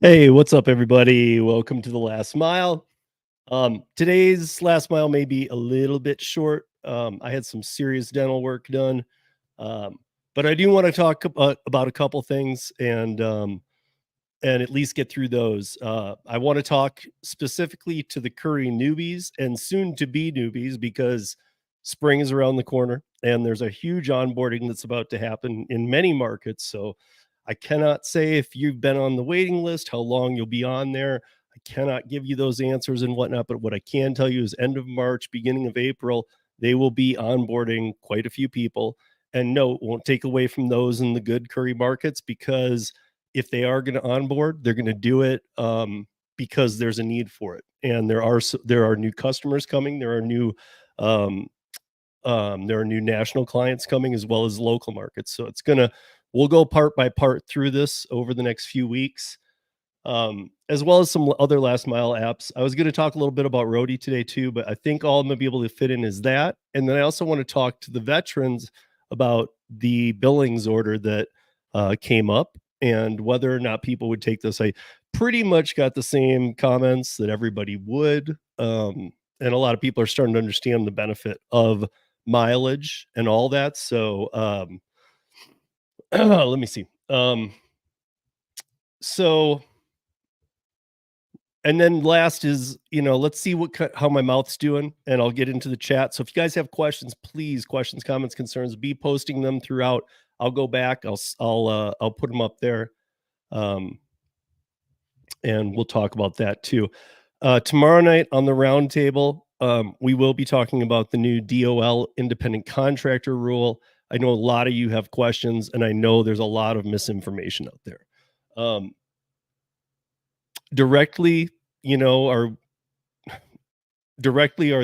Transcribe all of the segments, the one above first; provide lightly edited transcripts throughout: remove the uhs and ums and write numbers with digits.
Hey, what's up, everybody? Welcome to the Last Mile. Today's Last Mile may be a little bit short. I had some serious dental work done, um, but I do want to talk about a couple things and at least get through those. I want to talk specifically to the Courier newbies and soon to be newbies because spring is around the corner and there's a huge onboarding that's about to happen in many markets. So I cannot say if you've been on the waiting list, how long you'll be on there. I cannot give you those answers and whatnot, but what I can tell you is end of March, beginning of April, they will be onboarding quite a few people. And no, it won't take away from those in the good Courier markets, because if they are going to onboard, they're going to do it because there's a need for it. And there are new customers coming. There are new national clients coming as well as local markets. So we'll go part by part through this over the next few weeks, as well as some other last mile apps. I was going to talk a little bit about Roadie today too, but I think all I'm going to be able to fit in is that. And then I also want to talk to the veterans about the billings order that came up and whether or not people would take this. I pretty much got the same comments that everybody would. And a lot of people are starting to understand the benefit of mileage and all that. So let me see. And then last is, let's see how my mouth's doing, and I'll get into the chat. So if you guys have questions, please, questions, comments, concerns, be posting them throughout. I'll go back. I'll put them up there. And we'll talk about that too. Tomorrow night on the roundtable, we will be talking about the new DOL independent contractor rule. I know a lot of you have questions, and I know there's a lot of misinformation out there. Directly are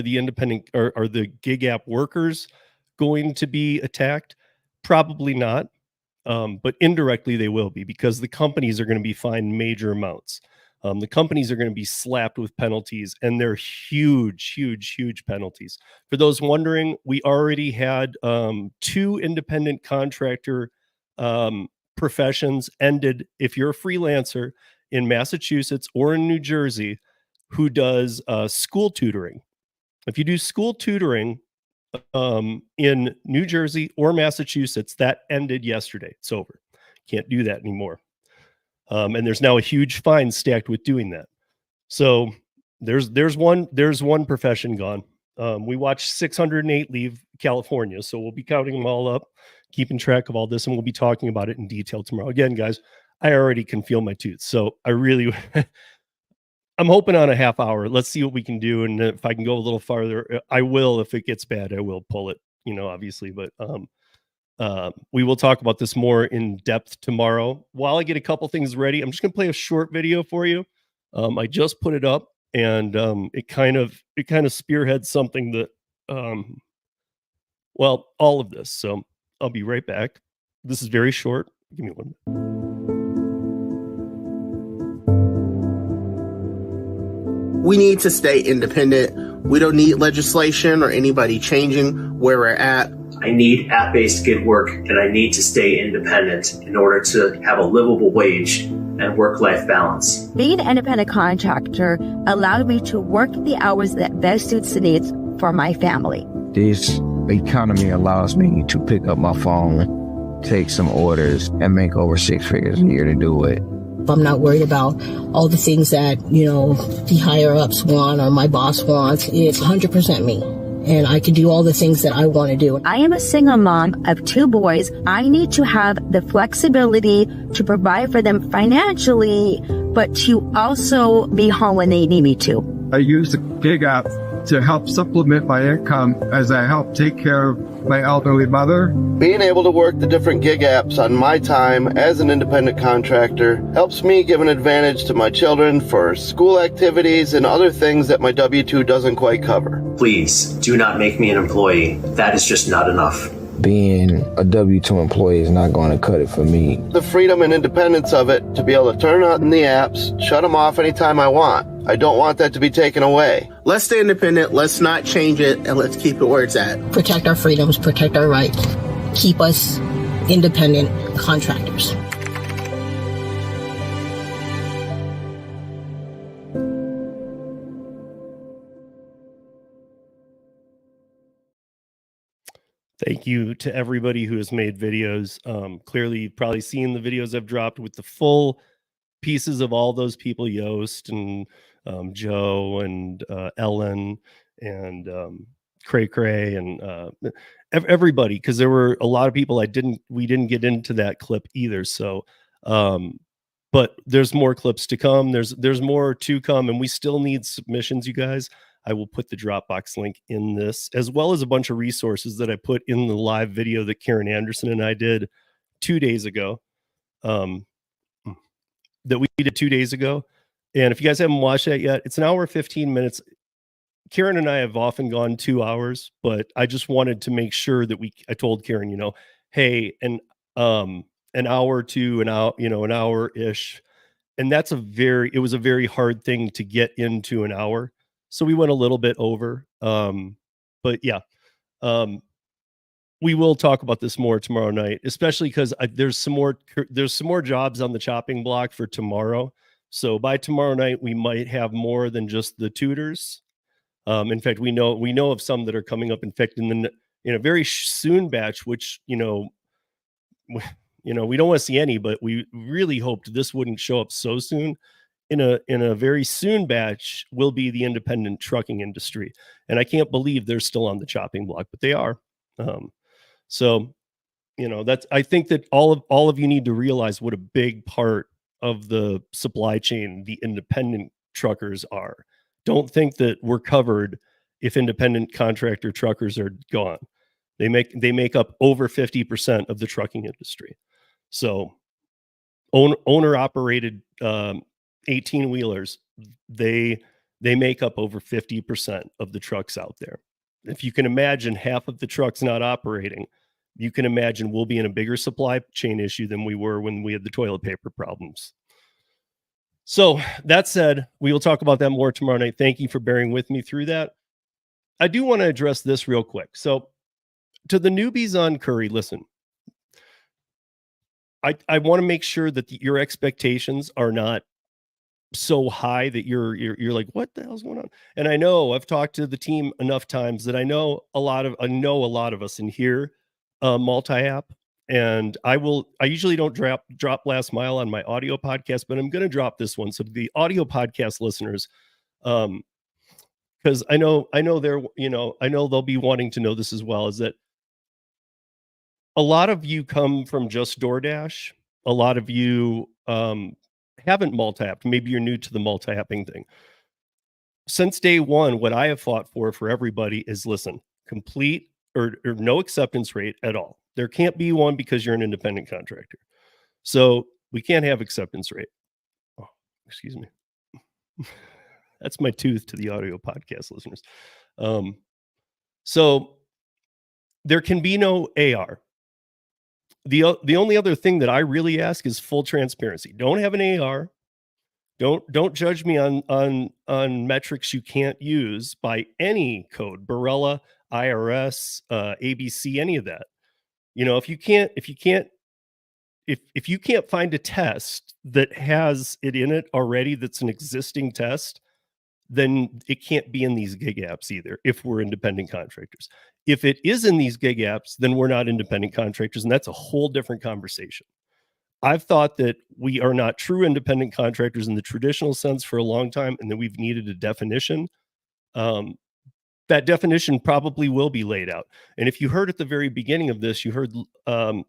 the independent are the gig app workers going to be attacked? Probably not. But indirectly they will be, because the companies are going to be fined major amounts. The companies are going to be slapped with penalties, and they're huge, huge, huge penalties. For those wondering, we already had 2 independent contractor professions ended. If you're a freelancer in Massachusetts or in New Jersey who does school tutoring, if you do school tutoring in New Jersey or Massachusetts, that ended yesterday. It's over. Can't do that anymore. And there's now a huge fine stacked with doing that. So there's one profession gone. We watched 608 leave California, so we'll be counting them all up, keeping track of all this, and we'll be talking about it in detail tomorrow. Again, guys, I already can feel my tooth, so I really I'm hoping on a half hour. Let's see what we can do, and if I can go a little farther, I will. If it gets bad, I will pull it, obviously. But we will talk about this more in depth tomorrow. While I get a couple things ready, I'm just going to play a short video for you. I just put it up, and it kind of spearheads something that, all of this. So I'll be right back. This is very short. Give me one minute. We need to stay independent. We don't need legislation or anybody changing where we're at. I need app-based gig work, and I need to stay independent in order to have a livable wage and work-life balance. Being an independent contractor allowed me to work the hours that best suits the needs for my family. This economy allows me to pick up my phone, take some orders, and make over 6 figures a year to do it. I'm not worried about all the things that, the higher ups want or my boss wants. It's 100% me. And I can do all the things that I want to do. I am a single mom of 2 boys. I need to have the flexibility to provide for them financially, but to also be home when they need me to. I use the gig app to help supplement my income as I help take care of my elderly mother. Being able to work the different gig apps on my time as an independent contractor helps me give an advantage to my children for school activities and other things that my W-2 doesn't quite cover. Please do not make me an employee. That is just not enough. Being a W-2 employee is not going to cut it for me. The freedom and independence of it, to be able to turn on the apps, shut them off anytime I want. I don't want that to be taken away. Let's stay independent, let's not change it, and let's keep it where it's at. Protect our freedoms, protect our rights, keep us independent contractors. thank you to everybody who has made videos. Clearly, you've probably seen the videos I've dropped with the full pieces of all those people, Yost and Joe and Ellen and Cray Cray and everybody, because there were a lot of people we didn't get into that clip either. So but there's more clips to come. There's more to come, and we still need submissions, you guys. I will put the Dropbox link in this, as well as a bunch of resources that I put in the live video that Karen Anderson and I did 2 days ago. That we did 2 days ago. And if you guys haven't watched that yet, it's an hour 15 minutes. Karen and I have often gone 2 hours, but I just wanted to make sure that I told Karen, hey, an hour to an hour, an hour-ish. And it was a very hard thing to get into an hour. So we went a little bit over. But yeah, we will talk about this more tomorrow night, especially because there's some more jobs on the chopping block for tomorrow. So by tomorrow night, we might have more than just the tutors. In fact, we know of some that are coming up. In fact, in a very soon batch, which we don't want to see any, but we really hoped this wouldn't show up so soon. In a very soon batch will be the independent trucking industry, and I can't believe they're still on the chopping block, but they are. So, I think that all of you need to realize what a big part of the supply chain the independent truckers are. Don't think that we're covered if independent contractor truckers are gone. They make up over 50% of the trucking industry. So, owner operated 18-wheelers, they make up over 50% of the trucks out there. If you can imagine half of the trucks not operating, you can imagine we'll be in a bigger supply chain issue than we were when we had the toilet paper problems. So that said, we will talk about that more tomorrow night. Thank you for bearing with me through that. I do want to address this real quick. So to the newbies on Courier, listen, I want to make sure that your expectations are not so high that you're like, what the hell's going on? And I know I've talked to the team enough times that I know a lot of us in here multi-app, and I usually don't drop last mile on my audio podcast, but I'm going to drop this one. So the audio podcast listeners, because I know they'll be wanting to know this as well, is that a lot of you come from just Doordash. A lot of you haven't multi-apped. Maybe you're new to the multi-apping thing. Since day one, what I have fought for everybody is, listen, complete or no acceptance rate at all. There can't be one because you're an independent contractor. So we can't have acceptance rate. Oh, excuse me. That's my tooth to the audio podcast listeners. So there can be no AR. The only other thing that I really ask is full transparency. Don't have an AR. Don't judge me on metrics you can't use by any code, Barella, IRS, ABC, any of that. If you can't find a test that has it in it already, that's an existing test, then it can't be in these gig apps either if we're independent contractors. If it is in these gig apps, then we're not independent contractors, and that's a whole different conversation. I've thought that we are not true independent contractors in the traditional sense for a long time, and that we've needed a definition. That definition probably will be laid out. And if you heard at the very beginning of this, you heard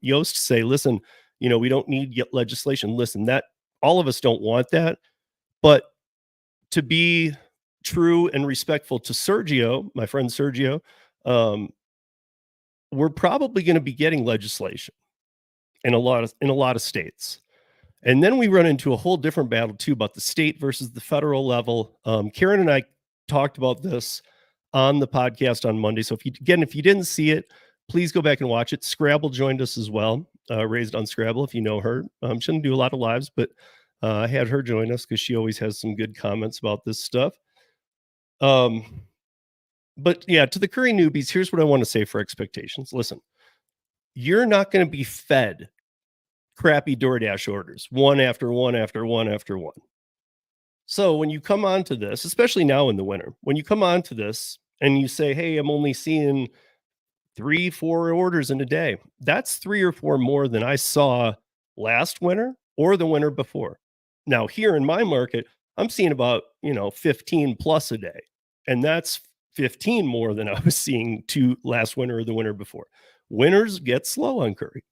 Yost say, listen, we don't need legislation. Listen, that all of us don't want that, but to be true and respectful to Sergio, my friend Sergio, we're probably going to be getting legislation in a lot of states. And then we run into a whole different battle too about the state versus the federal level. Karen and I talked about this on the podcast on Monday. So if you didn't see it, please go back and watch it. Scrabble joined us as well. Raised on Scrabble, if you know her. She doesn't do a lot of lives, but I had her join us because she always has some good comments about this stuff. But yeah, to the Courier newbies, here's what I want to say for expectations. Listen, you're not going to be fed crappy Doordash orders, one after one after one after one. So when you come onto this, especially now in the winter, when you come onto this and you say, hey, I'm only seeing 3-4 orders in a day. That's 3 or 4 more than I saw last winter or the winter before. Now, here in my market, I'm seeing about, 15 plus a day. And that's 15 more than I was seeing last winter or the winter before. Winters get slow on Curry.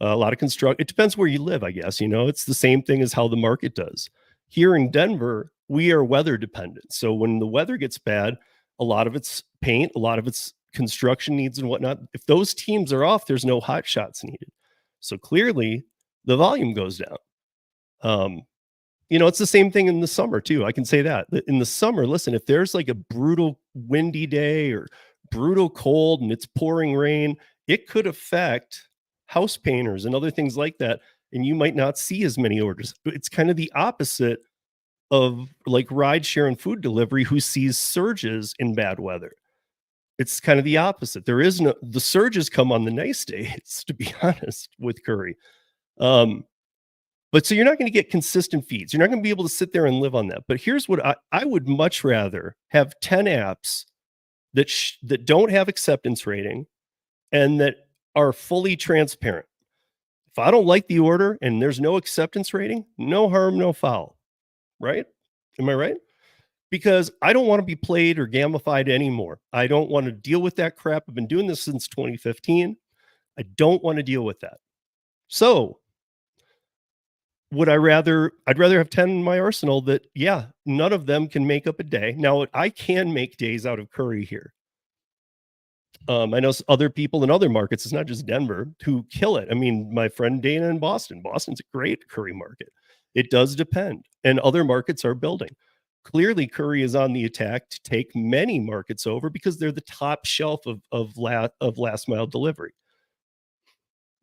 A lot of it depends where you live, I guess. It's the same thing as how the market does. Here in Denver, we are weather dependent. So when the weather gets bad, a lot of it's paint, a lot of it's construction needs and whatnot. If those teams are off, there's no hot shots needed. So clearly the volume goes down. It's the same thing in the summer too. I can say that in the summer, listen, if there's like a brutal windy day or brutal cold and it's pouring rain, it could affect house painters and other things like that. And you might not see as many orders. It's kind of the opposite of like rideshare and food delivery, who sees surges in bad weather. It's kind of the opposite. The surges come on the nice days, to be honest, with Curry. But so you're not going to get consistent feeds. You're not going to be able to sit there and live on that. But here's what I would much rather have 10 apps that don't have acceptance rating and that are fully transparent. If I don't like the order and there's no acceptance rating, no harm, no foul. Right? Am I right? Because I don't want to be played or gamified anymore. I don't want to deal with that crap. I've been doing this since 2015. I don't want to deal with that. So I'd rather have 10 in my arsenal that, none of them can make up a day. Now, I can make days out of Curry here. I know other people in other markets, it's not just Denver, who kill it. I mean, my friend Dana in Boston. Boston's a great Curry market. It does depend. And other markets are building. Clearly, Curry is on the attack to take many markets over because they're the top shelf of last mile delivery.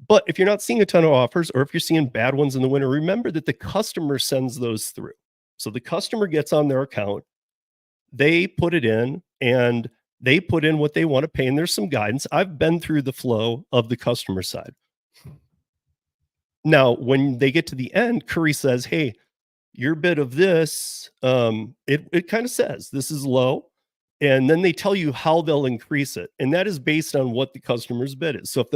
But if you're not seeing a ton of offers, or if you're seeing bad ones in the winter, remember that the customer sends those through. So the customer gets on their account, they put it in, and they put in what they want to pay. And there's some guidance. I've been through the flow of the customer side. Now, when they get to the end, Curry says, hey, your bid of this, it kind of says this is low. And then they tell you how they'll increase it. And that is based on what the customer's bid is. So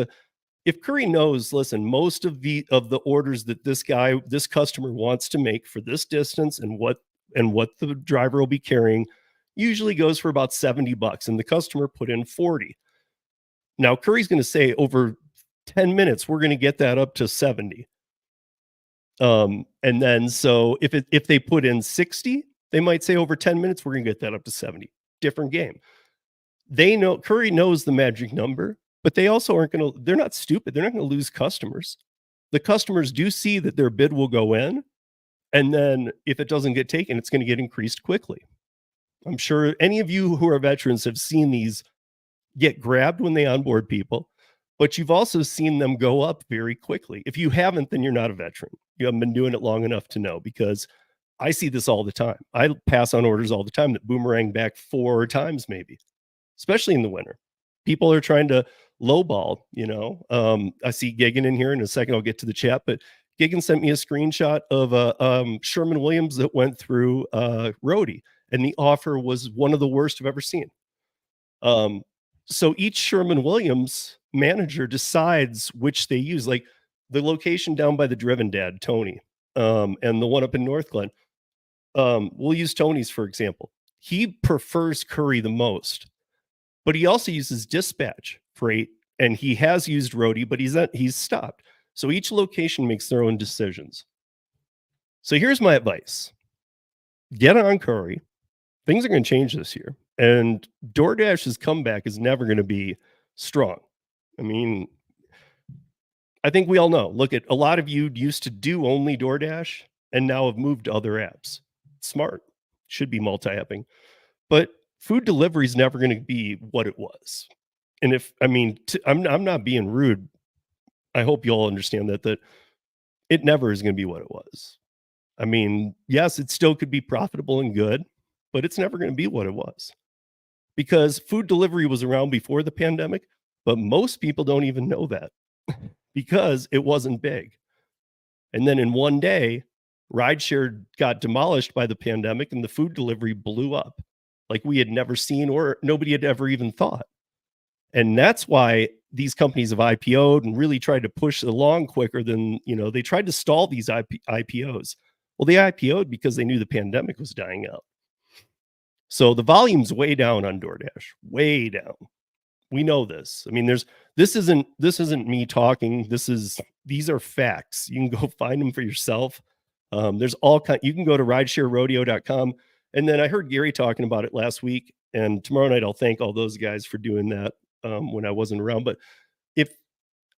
if Curry knows, listen, most of the orders that this customer wants to make for this distance and what the driver will be carrying usually goes for about $70, and the customer put in 40. Now Curry's going to say over 10 minutes, we're going to get that up to 70. And then so if they put in 60, they might say over 10 minutes, we're going to get that up to 70. Different game. Curry knows the magic number, but they also they're not stupid. They're not going to lose customers. The customers do see that their bid will go in. And then if it doesn't get taken, it's going to get increased quickly. I'm sure any of you who are veterans have seen these get grabbed when they onboard people, but you've also seen them go up very quickly. If you haven't, then you're not a veteran. You haven't been doing it long enough to know, because I see this all the time. I pass on orders all the time that boomerang back 4 times, maybe, especially in the winter. People are trying to lowball, I see Gigan in here in a second. I'll get to the chat, but Gigan sent me a screenshot of a Sherman-Williams that went through Rhodey, and the offer was one of the worst I've ever seen. So each Sherman-Williams manager decides which they use, like the location down by the Driven Dad, Tony, and the one up in North Glen. We'll use Tony's, for example. He prefers Curry the most, but he also uses dispatch freight, and he has used Rhodey, but he's stopped. So each location makes their own decisions. So here's my advice. Get on Curry. Things are going to change this year. And DoorDash's comeback is never going to be strong. I mean, I think we all know. Look, at a lot of you used to do only DoorDash and now have moved to other apps. Smart. Should be multi-apping. But food delivery is never going to be what it was. And I'm not being rude. I hope you all understand that it never is going to be what it was. I mean, yes, it still could be profitable and good, but it's never going to be what it was, because food delivery was around before the pandemic, but most people don't even know that because it wasn't big. And then in one day, rideshare got demolished by the pandemic and the food delivery blew up like we had never seen or nobody had ever even thought. And that's why these companies have IPO'd and really tried to push it along quicker than, they tried to stall these IPOs. Well, they IPO'd because they knew the pandemic was dying out. So the volume's way down on DoorDash, way down. We know this. I mean, this isn't me talking. These are facts. You can go find them for yourself. There's all kind. You can go to ridesharerodeo.com. And then I heard Gary talking about it last week. And tomorrow night, I'll thank all those guys for doing that when I wasn't around. But if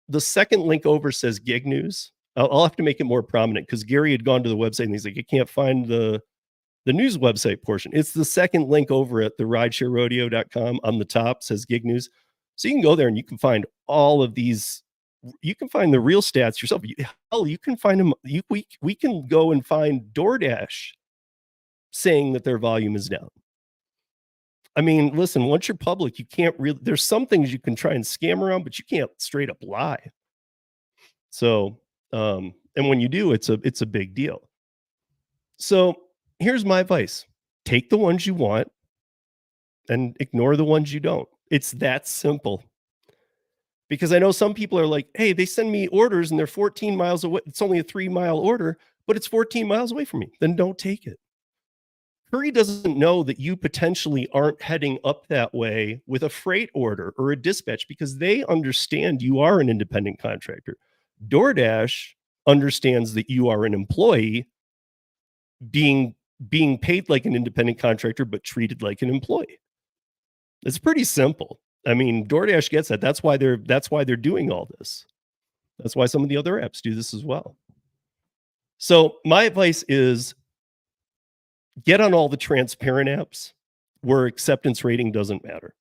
the second link over says gig news, I'll have to make it more prominent because Gary had gone to the website and he's like, I can't find the news website portion. It's the second link over at the ridesharerodeo.com on the top says gig news. So you can go there and you can find all of these. You can find the real stats yourself. Hell, you can find them. We can go and find DoorDash saying that their volume is down. I mean, listen, once you're public, you can't really, there's some things you can try and scam around, but you can't straight up lie. So, and when you do, it's a big deal. So here's my advice. Take the ones you want and ignore the ones you don't. It's that simple. Because I know some people are like, hey, they send me orders and they're 14 miles away. It's only a 3-mile order, but it's 14 miles away from me. Then don't take it. Courier doesn't know that you potentially aren't heading up that way with a freight order or a dispatch because they understand you are an independent contractor. DoorDash understands that you are an employee being paid like an independent contractor, but treated like an employee. It's pretty simple. I mean, DoorDash gets that. That's why they're doing all this. That's why some of the other apps do this as well. So my advice is get on all the transparent apps where acceptance rating doesn't matter.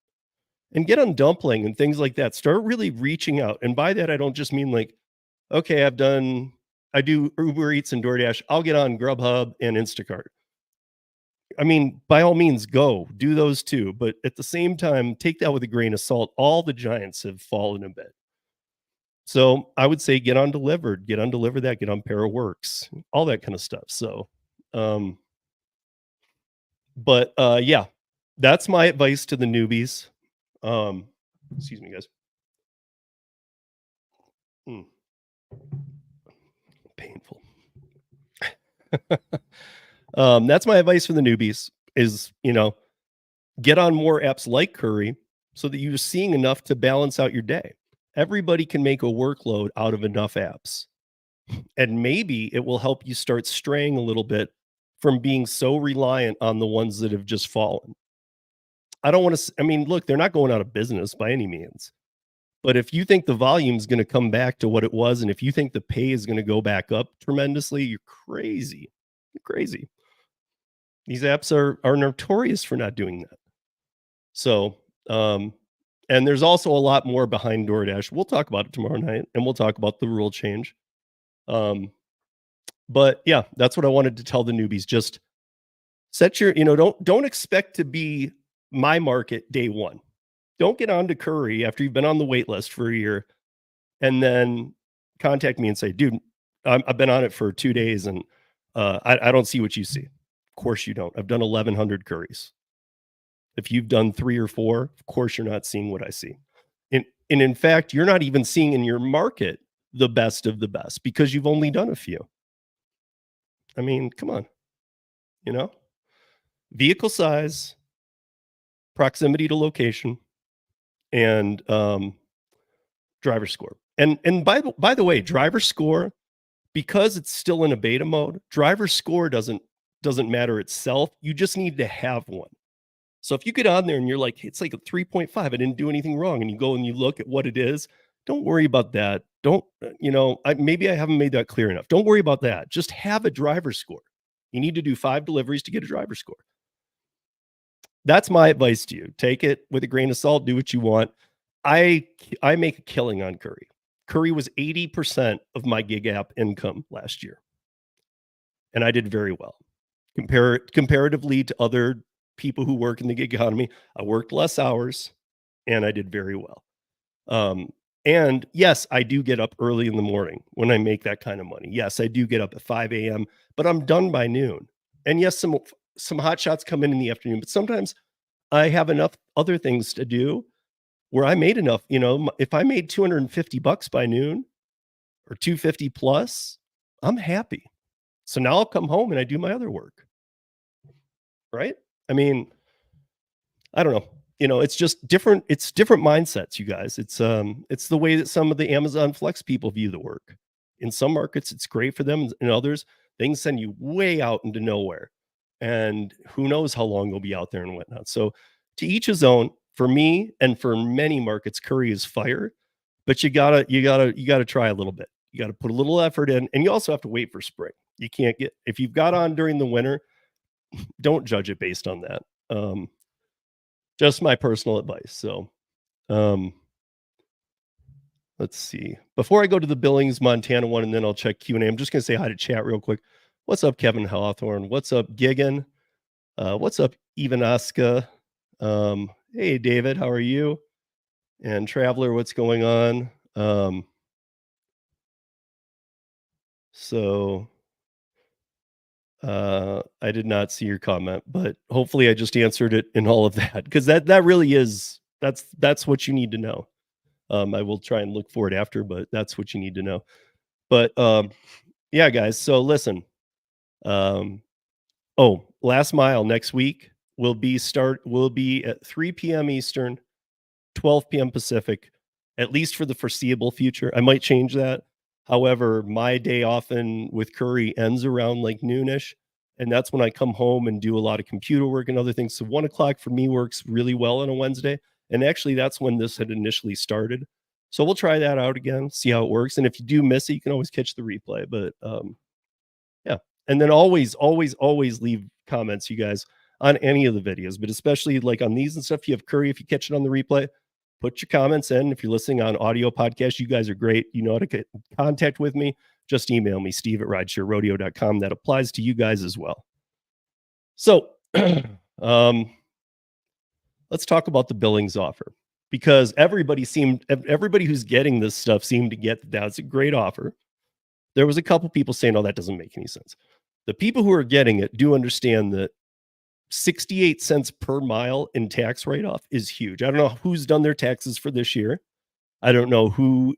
And get on Dumpling and things like that. Start really reaching out. And by that, I don't just mean like, okay, I do Uber Eats and DoorDash. I'll get on Grubhub and Instacart. I mean, by all means, go do those too. But at the same time, take that with a grain of salt. All the giants have fallen a bit. So I would say get on Delivered, get on Deliver That, get on Paraworks, all that kind of stuff. So, yeah, that's my advice to the newbies. Excuse me, guys. Painful. That's my advice for the newbies is, get on more apps like Courier so that you're seeing enough to balance out your day. Everybody can make a workload out of enough apps. And maybe it will help you start straying a little bit from being so reliant on the ones that have just fallen. Look, they're not going out of business by any means. But if you think the volume is going to come back to what it was, and if you think the pay is going to go back up tremendously, you're crazy. You're crazy. These apps are notorious for not doing that. So, and there's also a lot more behind DoorDash. We'll talk about it tomorrow night, and we'll talk about the rule change. But yeah, that's what I wanted to tell the newbies. Just set your, don't expect to be my market day one. Don't get on to Courier after you've been on the wait list for a year and then contact me and say, dude, I've been on it for 2 days and I don't see what you see. Of course you don't. I've done 1,100 Couriers. If you've done 3 or 4, of course you're not seeing what I see. And in fact, you're not even seeing in your market the best of the best because you've only done a few. I mean, come on, vehicle size, proximity to location, and driver score. And by the way, driver score, because it's still in a beta mode, driver score doesn't matter itself. You just need to have one. So if you get on there and you're like, it's like a 3.5, I didn't do anything wrong, and you go and you look at what it is, don't worry about that. Don't, maybe I haven't made that clear enough. Don't worry about that. Just have a driver score. You need to do 5 deliveries to get a driver score. That's my advice to you. Take it with a grain of salt. Do what you want. I make a killing on Courier. Courier was 80% of my gig app income last year. And I did very well. Comparatively to other people who work in the gig economy, I worked less hours and I did very well. And yes, I do get up early in the morning when I make that kind of money. Yes, I do get up at 5 a.m., but I'm done by noon. And yes, some hot shots come in the afternoon, but sometimes I have enough other things to do where I made enough, if I made $250 by noon or 250 plus, I'm happy. So now I'll come home and I do my other work. Right? I mean, I don't know. It's just different. It's different mindsets, you guys. It's the way that some of the Amazon Flex people view the work. In some markets, it's great for them. In others, they can send you way out into nowhere. And who knows how long they'll be out there and whatnot. So to each his own. For me and for many markets, Courier is fire, but you gotta try a little bit. You gotta put a little effort in, and you also have to wait for spring. You can't if you've got on during the winter, don't judge it based on that. Just my personal advice. So, let's see. Before I go to the Billings, Montana one, and then I'll check Q&A, I'm just going to say hi to chat real quick. What's up, Kevin Hawthorne? What's up, Gigan? What's up, Ivanaska? Hey, David, how are you? And Traveler, what's going on? I did not see your comment, but hopefully I just answered it in all of that, because that really is, that's what you need to know. I will try and look for it after, but that's what you need to know. But yeah, guys. So listen, last mile next week will be at 3 p.m. Eastern, 12 p.m. Pacific, at least for the foreseeable future. I might change that. However, my day often with Curry ends around like noonish, and that's when I come home and do a lot of computer work and other things. So 1 o'clock for me works really well on a Wednesday. And actually, that's when this had initially started. So we'll try that out again, see how it works. And if you do miss it, you can always catch the replay. But yeah. And then always leave comments, you guys, on any of the videos, but especially like on these and stuff. You have Curry, if you catch it on the replay, put your comments in. If you're listening on audio podcast, you guys are great. You know how to get in contact with me. Just email me, steve@ridesharerodeo.com. That applies to you guys as well. So let's talk about the Billings offer, because everybody who's getting this stuff seemed to get that that's a great offer. There was a couple people saying, oh, that doesn't make any sense. The people who are getting it do understand that 68 cents per mile in tax write-off is huge. I don't know who's done their taxes for this year. I don't know who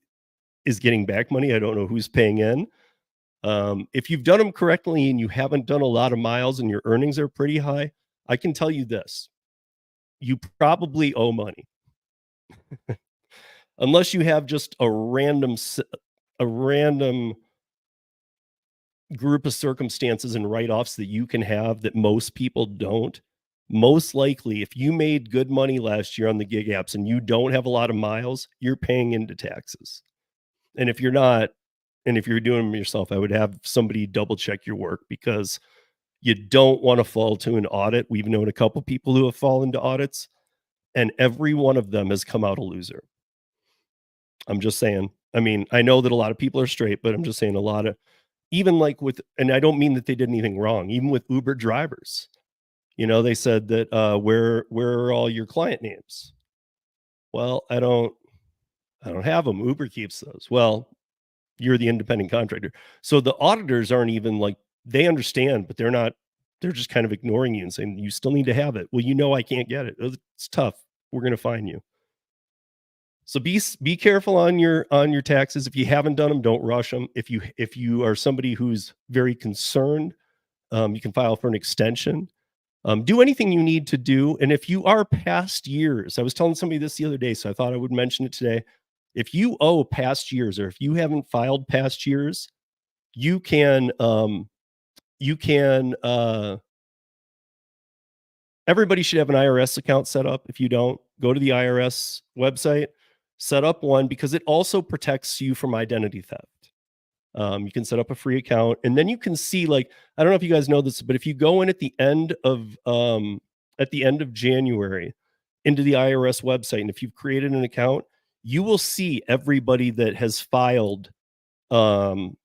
is getting back money. I don't know who's paying in. If you've done them correctly and you haven't done a lot of miles and your earnings are pretty high, I can tell you this: you probably owe money. Unless you have just a random group of circumstances and write-offs that you can have that most people don't. Most likely, if you made good money last year on the gig apps and you don't have a lot of miles, you're paying into taxes. And if you're not, and if you're doing them yourself, I would have somebody double check your work, because you don't want to fall to an audit. We've known a couple people who have fallen to audits, and every one of them has come out a loser. I'm just saying. I mean, I know that a lot of people are straight, but I'm just saying a lot of, even like with, and I don't mean that they did anything wrong, even with Uber drivers, they said that, where are all your client names? Well, I don't have them. Uber keeps those. Well, you're the independent contractor. So the auditors aren't even like, they understand, but they're just kind of ignoring you and saying, you still need to have it. Well, I can't get it. It's tough. We're going to fine you. So be careful on your taxes. If you haven't done them, don't rush them. If you are somebody who's very concerned, you can file for an extension. Do anything you need to do. And if you are past years, I was telling somebody this the other day, so I thought I would mention it today. If you owe past years, or if you haven't filed past years, you can everybody should have an IRS account set up. If you don't, go to the IRS website, set up one, because it also protects you from identity theft. You can set up a free account, and then you can see, like, I don't know if you guys know this, but if you go in at the end of January into the IRS website, and if you've created an account, you will see everybody that has filed that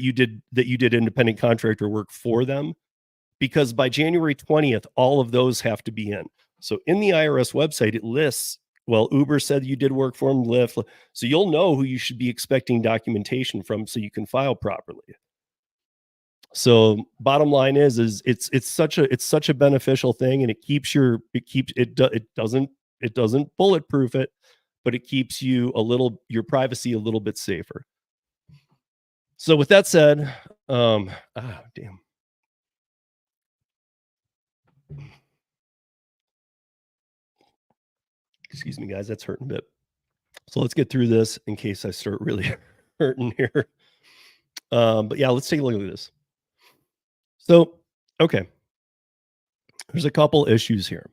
you did independent contractor work for them, because by January 20th, all of those have to be in. So in the IRS website, it lists, well, Uber said you did work for them, Lyft. So you'll know who you should be expecting documentation from, so you can file properly. So bottom line is it's such a beneficial thing, and it doesn't It doesn't bulletproof it, but it keeps you your privacy a little bit safer. So with that said, damn. Excuse me, guys, that's hurting a bit. So let's get through this in case I start really hurting here. But yeah, let's take a look at this. So, okay. There's a couple issues here.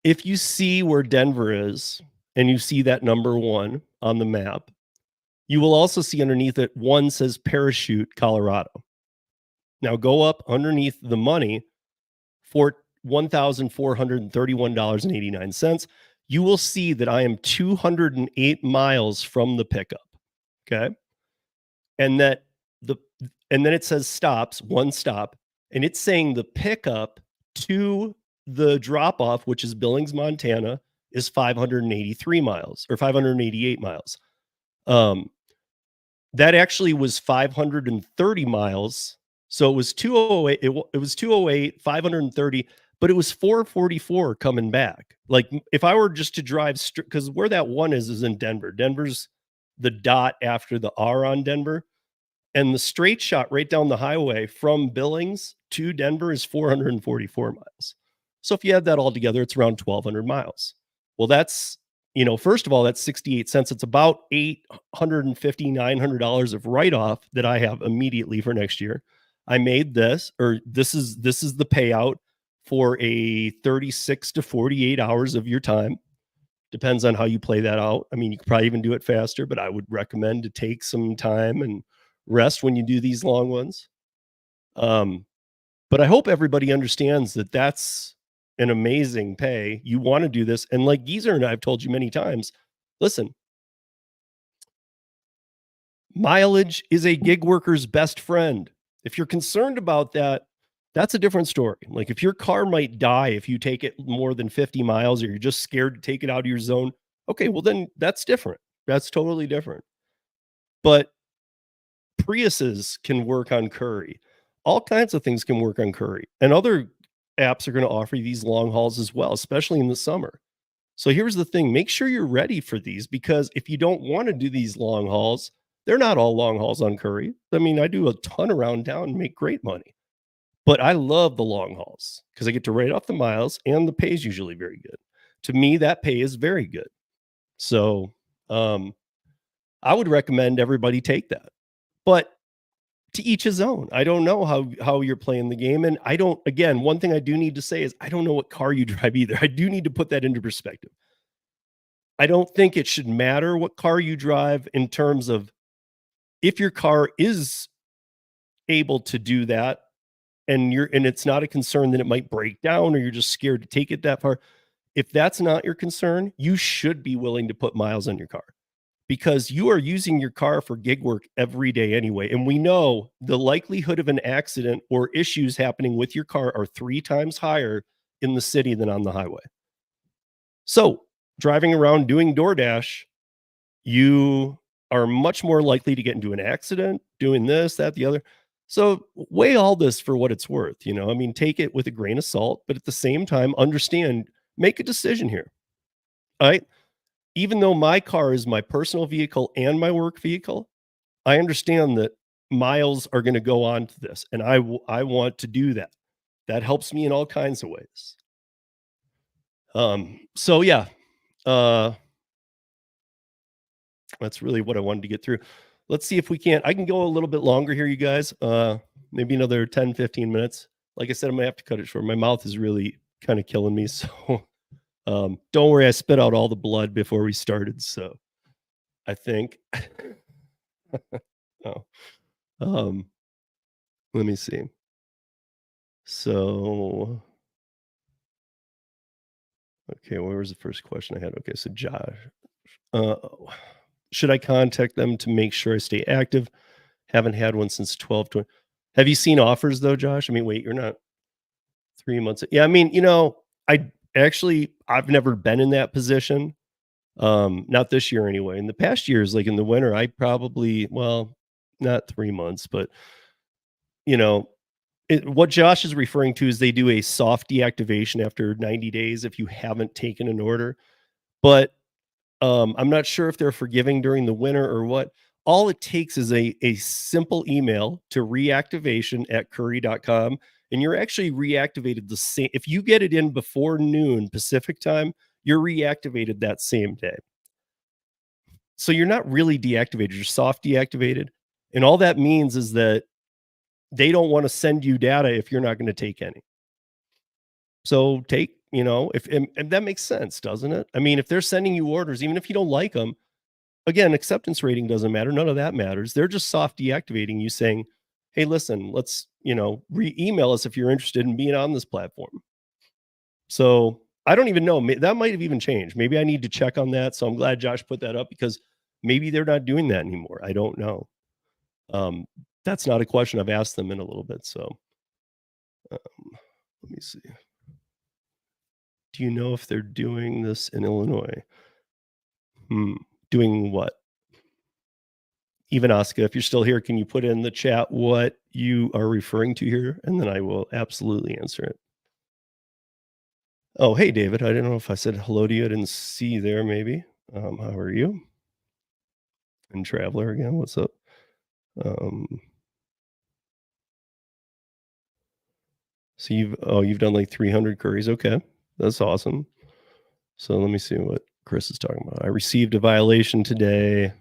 If you see where Denver is and you see that number 1 on the map, you will also see underneath it 1 says Parachute, Colorado. Now go up underneath the money for $1,431.89. You will see that I am 208 miles from the pickup. Okay. And then it says stops, 1 stop, and it's saying the pickup to the drop off, which is Billings, Montana, is 583 miles or 588 miles. That actually was 530 miles. So it was 208. It was 208, 530, but it was 444 coming back. Like if I were just to drive because where that 1 is in Denver. Denver's the dot after the R on Denver. And the straight shot right down the highway from Billings to Denver is 444 miles. So if you add that all together, it's around 1,200 miles. Well, that's, first of all, that's 68 cents. It's about $850, $900 of write-off that I have immediately for next year. I made this is the payout for a 36 to 48 hours of your time. Depends on how you play that out. I mean, you could probably even do it faster, but I would recommend to take some time and rest when you do these long ones. But I hope everybody understands that that's an amazing pay. You want to do this. And like Geezer and I've told you many times, listen, mileage is a gig worker's best friend. If you're concerned about that, that's a different story. Like if your car might die if you take it more than 50 miles or you're just scared to take it out of your zone, okay, well then that's different. That's totally different. But Priuses can work on Courier. All kinds of things can work on Courier. And other apps are going to offer you these long hauls as well, especially in the summer. So here's the thing. Make sure you're ready for these, because if you don't want to do these long hauls, they're not all long hauls on Courier. I mean, I do a ton around town and make great money. But I love the long hauls because I get to write off the miles and the pay is usually very good. To me, that pay is very good. So I would recommend everybody take that. But to each his own. I don't know how you're playing the game. And again, one thing I do need to say is I don't know what car you drive either. I do need to put that into perspective. I don't think it should matter what car you drive in terms of if your car is able to do that and it's not a concern that it might break down or you're just scared to take it that far. If that's not your concern, you should be willing to put miles on your car, because you are using your car for gig work every day anyway. And we know the likelihood of an accident or issues happening with your car are 3 times higher in the city than on the highway. So driving around doing Doordash, you are much more likely to get into an accident doing this, that, the other. So weigh all this for what it's worth. I mean, take it with a grain of salt, but at the same time, understand, make a decision here. All right. Even though my car is my personal vehicle and my work vehicle, I understand that miles are going to go on to this. And I want to do that. That helps me in all kinds of ways. So yeah, that's really what I wanted to get through. Let's see if I can go a little bit longer here, you guys. Maybe another 10, 15 minutes. Like I said, I'm gonna have to cut it short. My mouth is really kind of killing me. So don't worry, I spit out all the blood before we started. So I think, let me see. So, okay, where was the first question I had? Okay, so Josh, should I contact them to make sure I stay active? Haven't had one since 12/20. Have you seen offers though, Josh? I mean, wait, you're not 3 months. Yeah, I mean, I've never been in that position. Not this year anyway. In the past years, like in the winter, I probably, well, not 3 months, but What Josh is referring to is they do a soft deactivation after 90 days if you haven't taken an order. But I'm not sure if they're forgiving during the winter or what. All it takes is a simple email to reactivation@courier.com, and you're actually reactivated the same. If you get it in before noon Pacific time, you're reactivated that same day. So you're not really deactivated, you're soft deactivated. And all that means is that they don't want to send you data if you're not going to take any. So take, if and that makes sense, doesn't it? I mean, if they're sending you orders, even if you don't like them, again, acceptance rating doesn't matter. None of that matters. They're just soft deactivating you, saying, hey, listen, let's, re-email us if you're interested in being on this platform. So I don't even know. That might have even changed. Maybe I need to check on that. So I'm glad Josh put that up, because maybe they're not doing that anymore. I don't know. That's not a question I've asked them in a little bit. So let me see. Do you know if they're doing this in Illinois? Doing what? Even Oscar, if you're still here, can you put in the chat what you are referring to here? And then I will absolutely answer it. Oh, hey, David. I don't know if I said hello to you. I didn't see you there, maybe. How are you? And Traveler again, what's up? So you've done like 300 queries. Okay, that's awesome. So let me see what Chris is talking about. I received a violation today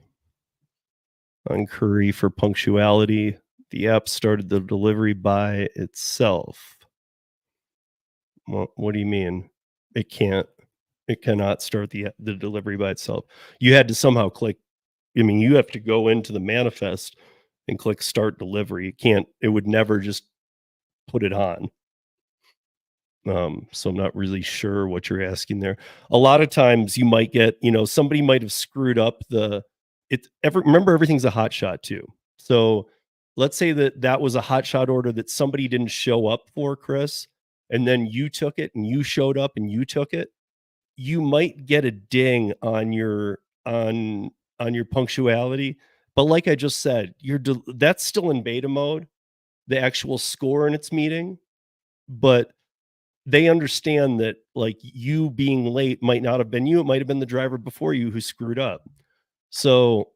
on Courier for punctuality. The app started the delivery by itself. Well, what do you mean? It cannot start the delivery by itself. You had to somehow click. I mean, you have to go into the manifest and click start delivery. It would never just put it on. So I'm not really sure what you're asking there. A lot of times you might get, somebody might have screwed up remember, everything's a hot shot too. So let's say that was a hot shot order that somebody didn't show up for, Chris, and then you took it and you showed up and you took it. You might get a ding on your punctuality. But like I just said, that's still in beta mode, the actual score in its meeting. But they understand that, like, you being late might not have been you. It might have been the driver before you who screwed up. So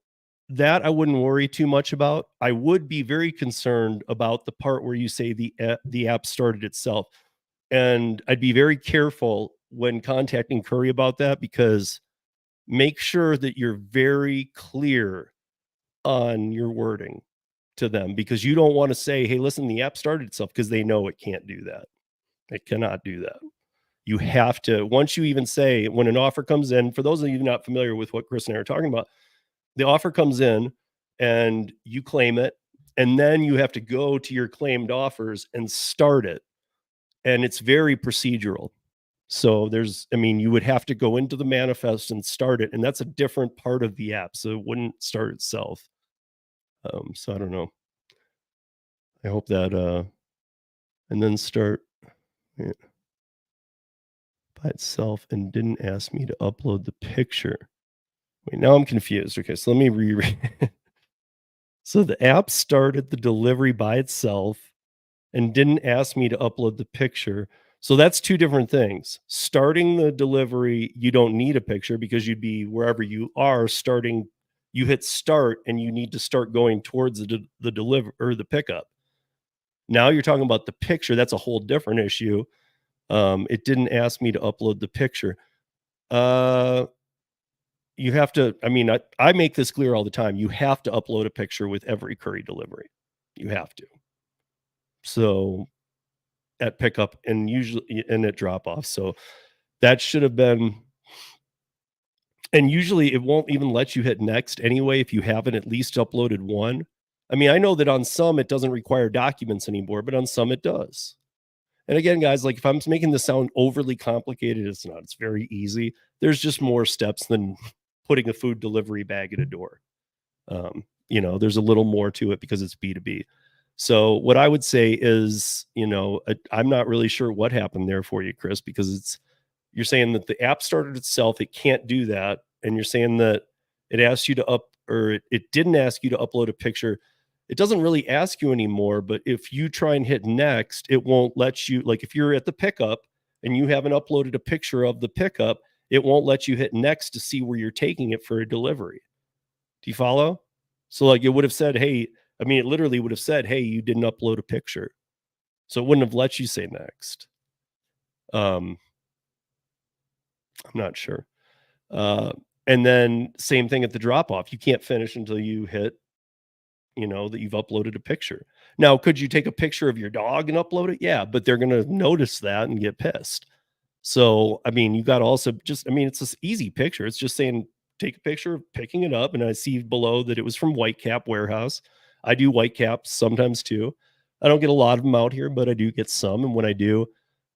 that I wouldn't worry too much about. I would be very concerned about the part where you say the app started itself. And I'd be very careful when contacting Courier about that, because make sure that you're very clear on your wording to them, because you don't want to say, hey, listen, the app started itself, because they know it can't do that. It cannot do that. You have to, once you even say, when an offer comes in, for those of you not familiar with what Chris and I are talking about, the offer comes in and you claim it, and then you have to go to your claimed offers and start it. And it's very procedural. So you would have to go into the manifest and start it. And that's a different part of the app. So it wouldn't start itself. So I don't know. I hope that, and then start by itself and didn't ask me to upload the picture. Wait, now I'm confused. Okay, so let me reread. So the app started the delivery by itself and didn't ask me to upload the picture. So that's two different things. Starting the delivery, you don't need a picture, because you'd be wherever you are starting. You hit start and you need to start going towards the deliver or the pickup. Now you're talking about the picture. That's a whole different issue. It didn't ask me to upload the picture. You have to, I make this clear all the time. You have to upload a picture with every Courier delivery. You have to. So at pickup and usually at drop off. So that should have been, and usually it won't even let you hit next anyway if you haven't at least uploaded one. I know that on some it doesn't require documents anymore, but on some it does. And again, guys, like, if I'm making this sound overly complicated, it's not. It's very easy. There's just more steps than putting a food delivery bag at a door. There's a little more to it because it's B2B. So what I would say is, I'm not really sure what happened there for you, Chris, because you're saying that the app started itself. It can't do that. And you're saying that it asked you to it didn't ask you to upload a picture. it doesn't really ask you anymore, but if you try and hit next, it won't let you, like if you're at the pickup and you haven't uploaded a picture of the pickup, it won't let you hit next to see where you're taking it for a delivery. Do you follow? So like it would have said, hey, I mean, it literally would have said, hey, you didn't upload a picture. So it wouldn't have let you say next. I'm not sure. And then same thing at the drop off. You can't finish until you hit, that you've uploaded a picture. Now, could you take a picture of your dog and upload it? Yeah, but they're going to notice that and get pissed. So, I mean, you got to also it's this easy picture. It's just saying, take a picture of picking it up. And I see below that it was from Whitecap Warehouse. I do Whitecaps sometimes too. I don't get a lot of them out here, but I do get some. And when I do,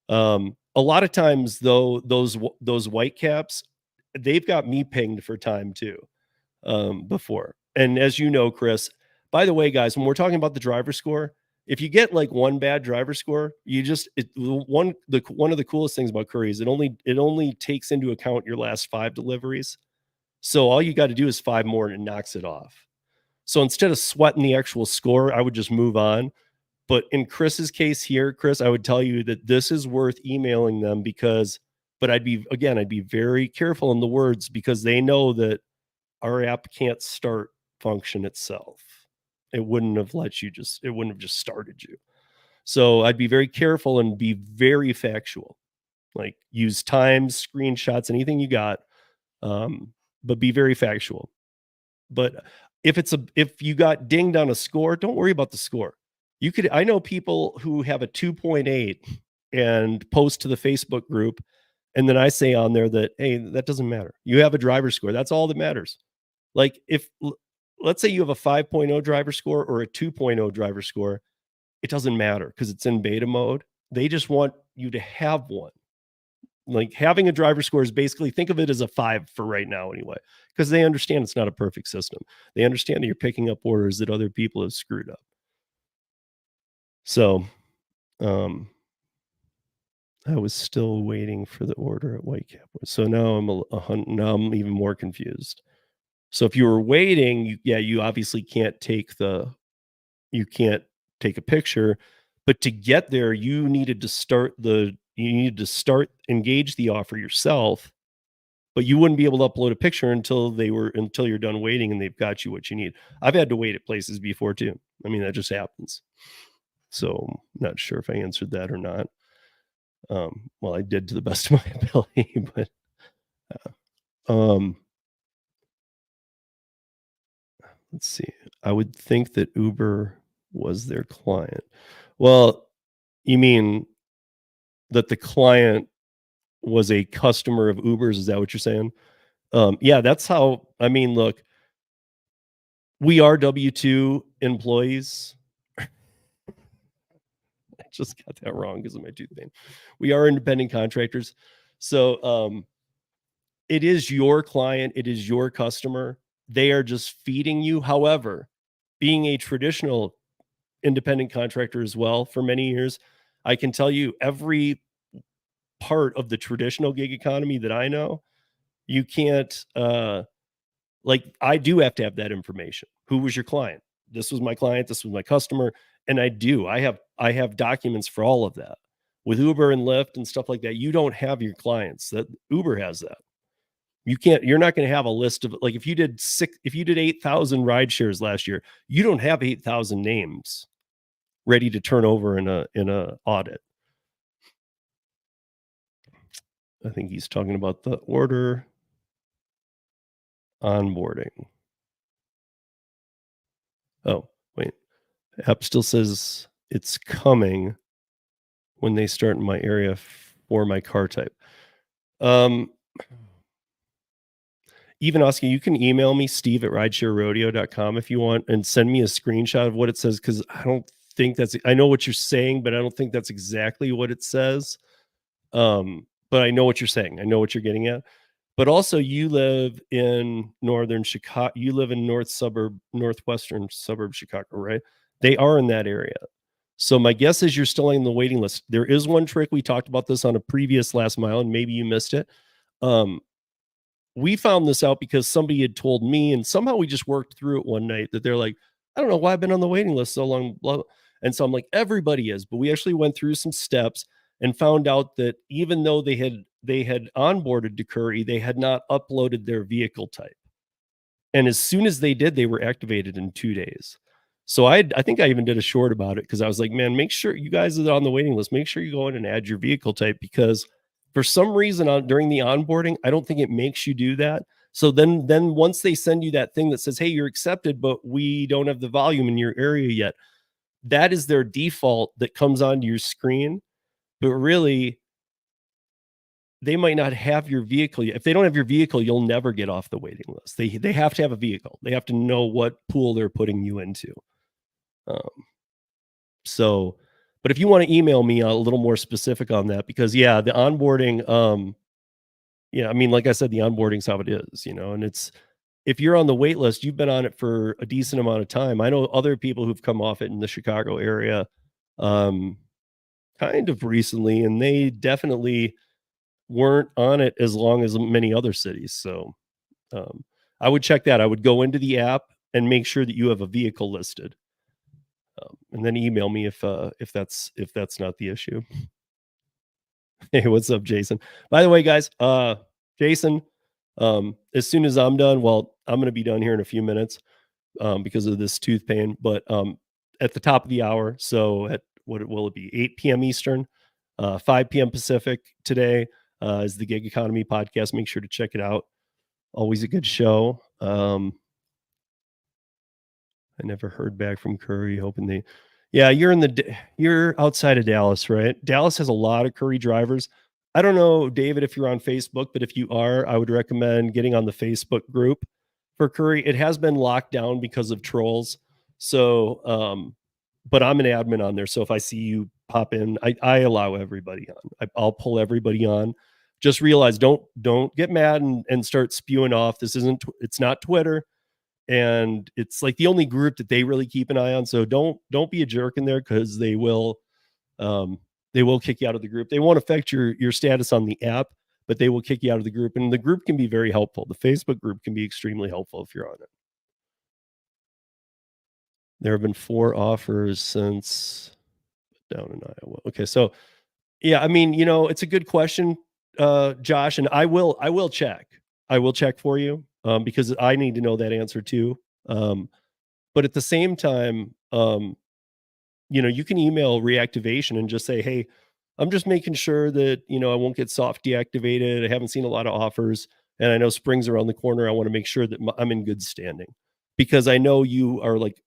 a lot of times though, those Whitecaps, they've got me pinged for time too, before. And as you know, Chris, by the way, guys, when we're talking about the driver score, if you get like one bad driver score, one of the coolest things about Courier is it only takes into account your last 5 deliveries. So all you got to do is 5 more and it knocks it off. So instead of sweating the actual score, I would just move on. But in Chris's case here, Chris, I would tell you that this is worth emailing them but I'd be very careful in the words because they know that our app can't start function itself. It wouldn't have just started you. So I'd be very careful and be very factual, like use times, screenshots, anything you got, but be very factual. But if you got dinged on a score, don't worry about the score. I know people who have a 2.8 and post to the Facebook group. And then I say on there that, hey, that doesn't matter. You have a driver score. That's all that matters. Like let's say you have a 5.0 driver score or a 2.0 driver score, it doesn't matter because it's in beta mode. They just want you to have one. Like having a driver score is basically, think of it as a 5 for right now anyway, because they understand it's not a perfect system. They understand that you're picking up orders that other people have screwed up. So, I was still waiting for the order at Whitecap. So now I'm even more confused. So if you were waiting, you obviously can't take a picture, but to get there, you needed to engage the offer yourself, but you wouldn't be able to upload a picture until you're done waiting and they've got you what you need. I've had to wait at places before too. I mean, that just happens. So not sure if I answered that or not. Well, I did to the best of my ability, but let's see. I would think that Uber was their client. Well, you mean that the client was a customer of Uber's? Is that what you're saying? Yeah, that's how, look, we are W-2 employees. I just got that wrong because of my tooth pain. We are independent contractors. So it is your client. It is your customer. They are just feeding you. However, being a traditional independent contractor as well for many years, I can tell you every part of the traditional gig economy that I know, you can't, I do have to have that information. Who was your client? This was my client. This was my customer. And I have documents for all of that. With Uber and Lyft and stuff like that, you don't have your clients. That Uber has that. You're not going to have a list of, like, if you did 8,000 ride shares last year, you don't have 8,000 names ready to turn over in a audit. I think he's talking about the order onboarding. Oh, wait. App still says it's coming when they start in my area for my car type. Even Oscar, you can email me, steve@ridesharerodeo.com if you want, and send me a screenshot of what it says, because I know what you're saying, but I don't think that's exactly what it says. But I know what you're saying. I know what you're getting at. But also, you live in northern Chicago. You live in northwestern suburb Chicago, right? They are in that area. So my guess is you're still on the waiting list. There is one trick. We talked about this on a previous Last Mile, and maybe you missed it. We found this out because somebody had told me, and somehow we just worked through it one night, that they're like, I don't know why I've been on the waiting list so long. Blah. And so I'm like, everybody is. But we actually went through some steps and found out that even though they had onboarded to Courier, they had not uploaded their vehicle type. And as soon as they did, they were activated in 2 days. So I think I even did a short about it because I was like, man, make sure you guys that are on the waiting list, make sure you go in and add your vehicle type, because for some reason during the onboarding, I don't think it makes you do that. So then once they send you that thing that says, hey, you're accepted, but we don't have the volume in your area yet, that is their default that comes onto your screen. But really, they might not have your vehicle. If they don't have your vehicle, you'll never get off the waiting list. They have to have a vehicle. They have to know what pool they're putting you into. But if you want to email me a little more specific on that, because the onboarding, I mean, like I said, the onboarding's how it is, and it's, if you're on the wait list, you've been on it for a decent amount of time. I know other people who've come off it in the Chicago area, kind of recently, and they definitely weren't on it as long as many other cities. So I would check that. I would go into the app and make sure that you have a vehicle listed, and then email me if that's not the issue. Hey, what's up, Jason? By the way, guys, Jason, as soon as I'm done, well, I'm going to be done here in a few minutes because of this tooth pain, but at the top of the hour, so at what will it be, 8 p.m. Eastern, 5 p.m. Pacific today, is the Gig Economy podcast. Make sure to check it out. Always a good show. I never heard back from Courier, hoping you're outside of Dallas, right? Dallas has a lot of Courier drivers. I don't know, David, if you're on Facebook, but if you are, I would recommend getting on the Facebook group for Courier. It has been locked down because of trolls. So, but I'm an admin on there. So if I see you pop in, I allow everybody on. I'll pull everybody on. Just realize, don't get mad and start spewing off. It's not Twitter. And it's like the only group that they really keep an eye on. So don't be a jerk in there, because they will kick you out of the group. They won't affect your status on the app, but they will kick you out of the group. And the group can be very helpful. The Facebook group can be extremely helpful if you're on it. There have been 4 offers since down in Iowa. Okay, so I mean, it's a good question, Josh, and I will check. I will check for you. Because I need to know that answer too. But at the same time, you can email reactivation and just say, hey, I'm just making sure that, I won't get soft deactivated. I haven't seen a lot of offers, and I know spring's around the corner. I want to make sure that I'm in good standing, because I know you are like,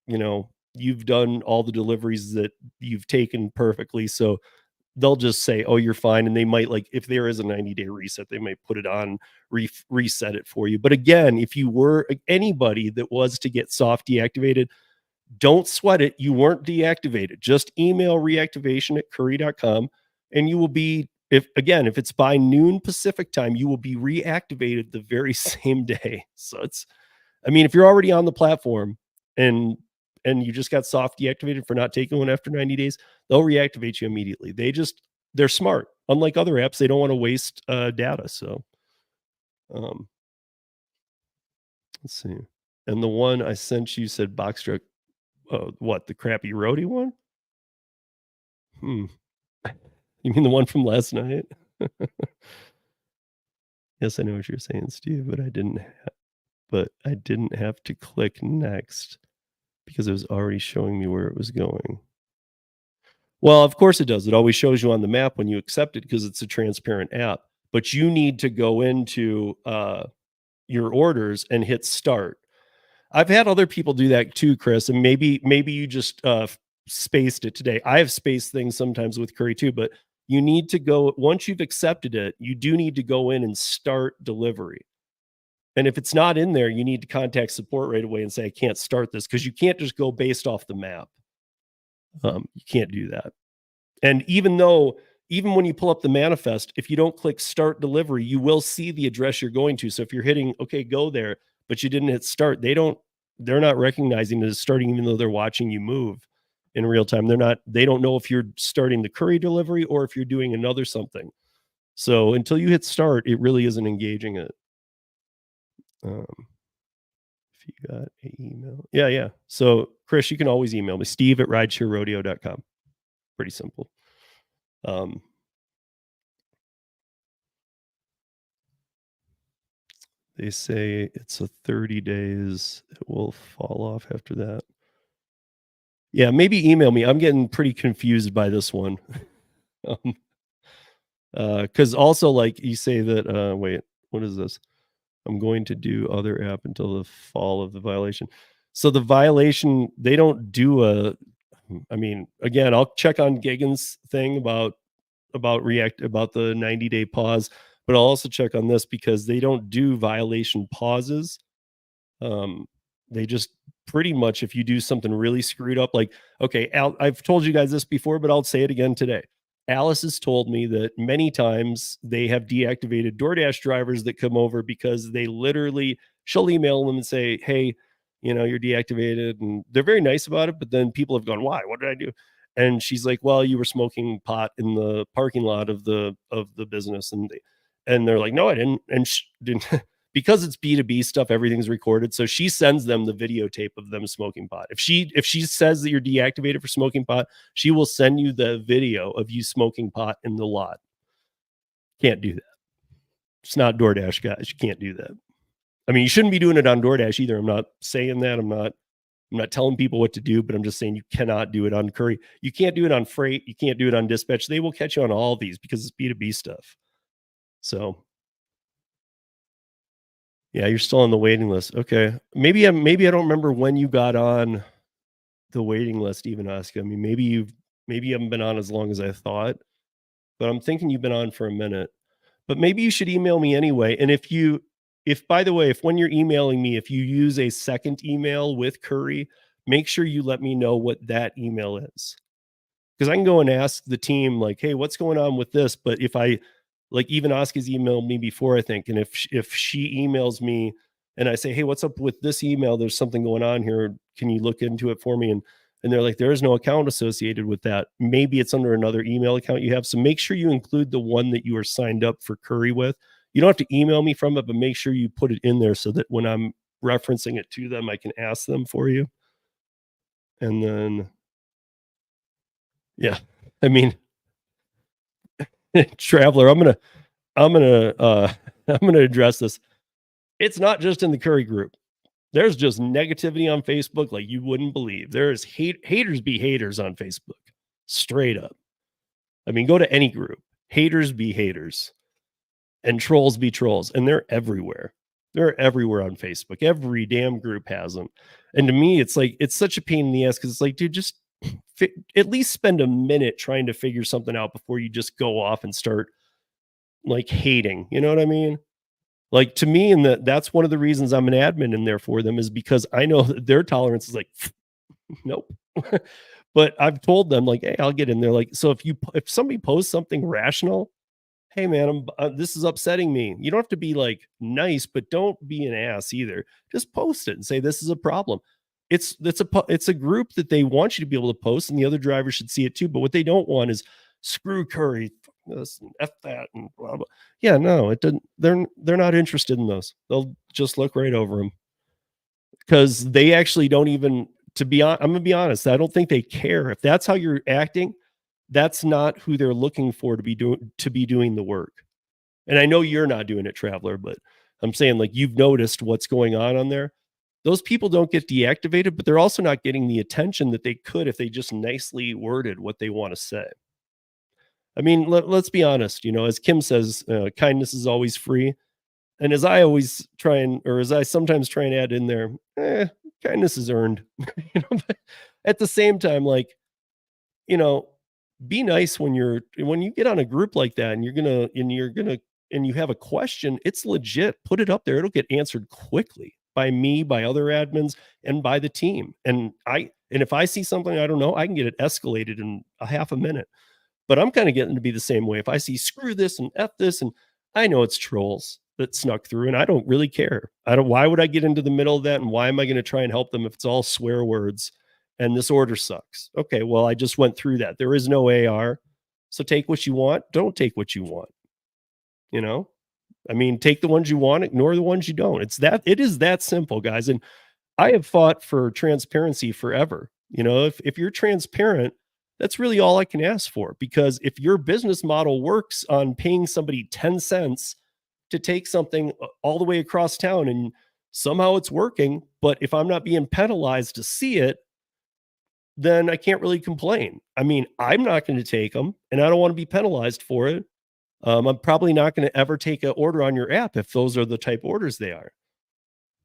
you've done all the deliveries that you've taken perfectly. So they'll just say, oh, you're fine. And they might, like, if there is a 90-day reset, they might put it on, reset it for you. But again, if you were anybody that was to get soft deactivated, don't sweat it. You weren't deactivated. Just email reactivation@courier.com, and you will be, if it's by noon Pacific time, you will be reactivated the very same day. So if you're already on the platform and you just got soft deactivated for not taking one after 90 days, they'll reactivate you immediately. They're smart. Unlike other apps, they don't want to waste data. So, let's see. And the one I sent you said box truck. What, the crappy roadie one? You mean the one from last night? Yes, I know what you're saying, Steve, but I didn't have to click next because it was already showing me where it was going. Well, of course it does. It always shows you on the map when you accept it, because it's a transparent app. But you need to go into your orders and hit start. I've had other people do that too, Chris, and maybe you just spaced it today. I have spaced things sometimes with Courier too, but you need to go, once you've accepted it, you do need to go in and start delivery. And if it's not in there, you need to contact support right away and say, I can't start this, because you can't just go based off the map. You can't do that. And even when you pull up the manifest, if you don't click start delivery, you will see the address you're going to. So if you're hitting, okay, go there, but you didn't hit start, they're not recognizing it as starting, even though they're watching you move in real time. They don't know if you're starting the Courier delivery or if you're doing another something. So until you hit start, it really isn't engaging it. If She got an email. Yeah. So Chris, you can always email me, steve@ridesharerodeo.com. Pretty simple. They say it's a 30 days. It will fall off after that. Yeah, maybe email me. I'm getting pretty confused by this one. Because also, like, you say that, wait, what is this? I'm going to do other app until the fall of the violation. So the violation, they don't do I mean, again, I'll check on Gigan's thing about the 90-day pause, but I'll also check on this because they don't do violation pauses. They just pretty much, if you do something really screwed up, like, okay, I've told you guys this before, but I'll say it again today. Alice has told me that many times they have deactivated DoorDash drivers that come over because she'll email them and say, hey, you're deactivated. And they're very nice about it. But then people have gone, why? What did I do? And she's like, well, you were smoking pot in the parking lot of the business. And they're like, no, I didn't. And she didn't. Because it's B2B stuff, everything's recorded. So she sends them the videotape of them smoking pot. If she says that you're deactivated for smoking pot, she will send you the video of you smoking pot in the lot. Can't do that. It's not DoorDash, guys. You can't do that. I mean, you shouldn't be doing it on DoorDash either. I'm not saying that. I'm not telling people what to do, but I'm just saying you cannot do it on Courier. You can't do it on Freight. You can't do it on Dispatch. They will catch you on all these because it's B2B stuff. So yeah, you're still on the waiting list. Okay. Maybe I don't remember when you got on the waiting list, even, Oscar. I mean, maybe you haven't been on as long as I thought, but I'm thinking you've been on for a minute. But maybe you should email me anyway. And by the way, when you're emailing me, if you use a second email with Courier, make sure you let me know what that email is. Because I can go and ask the team, like, hey, what's going on with this? But if even Oscar's emailed me before, I think, and if she emails me and I say, hey, what's up with this email? There's something going on here. Can you look into it for me? And they're like, there is no account associated with that. Maybe it's under another email account you have. So make sure you include the one that you are signed up for Courier with. You don't have to email me from it, but make sure you put it in there so that when I'm referencing it to them, I can ask them for you. And then, yeah, I mean, Traveler, I'm gonna address this. It's not just in the Courier group. There's just negativity on Facebook like you wouldn't believe. There's haters be haters on Facebook, straight up. I mean, go to any group. Haters be haters, and trolls be trolls, and they're everywhere. They're everywhere on Facebook. Every damn group has them. And to me, it's like, it's such a pain in the ass because it's like, dude, just at least spend a minute trying to figure something out before you just go off and start like hating. You know what I mean? Like, to me, and that's one of the reasons I'm an admin in there for them, is because I know that their tolerance is like, nope. But I've told them, like, hey, I'll get in there. Like, so if somebody posts something rational, hey man, this is upsetting me. You don't have to be like nice, but don't be an ass either. Just post it and say this is a problem. It's a group that they want you to be able to post, and the other drivers should see it too. But what they don't want is screw Courier, this and F that and blah blah. Yeah, no, it doesn't. They're not interested in those. They'll just look right over them because they actually don't even. I'm gonna be honest. I don't think they care if that's how you're acting. That's not who they're looking for to be doing the work. And I know you're not doing it, Traveler, but I'm saying, like, you've noticed what's going on there. Those people don't get deactivated, but they're also not getting the attention that they could if they just nicely worded what they want to say. I mean, let's be honest, as Kim says, kindness is always free. And as I sometimes try and add in there, kindness is earned. But at the same time, like, be nice when you get on a group like that and you have a question. It's legit. Put it up there. It'll get answered quickly by me, by other admins, and by the team. And if I see something I don't know, I can get it escalated in a half a minute. But I'm kind of getting to be the same way. If I see screw this and F this, and I know it's trolls that snuck through, and I don't really care. Why would I get into the middle of that? And why am I going to try and help them if it's all swear words? And this order sucks. Okay, well, I just went through that. There is no AR. So take what you want. Don't take what you want. I mean, take the ones you want, ignore the ones you don't. It is that simple, guys. And I have fought for transparency forever. You know, if you're transparent, that's really all I can ask for. Because if your business model works on paying somebody 10 cents to take something all the way across town and somehow it's working, but if I'm not being penalized to see it, then I can't really complain. I mean, I'm not going to take them and I don't want to be penalized for it. I'm probably not going to ever take an order on your app if those are the type orders they are.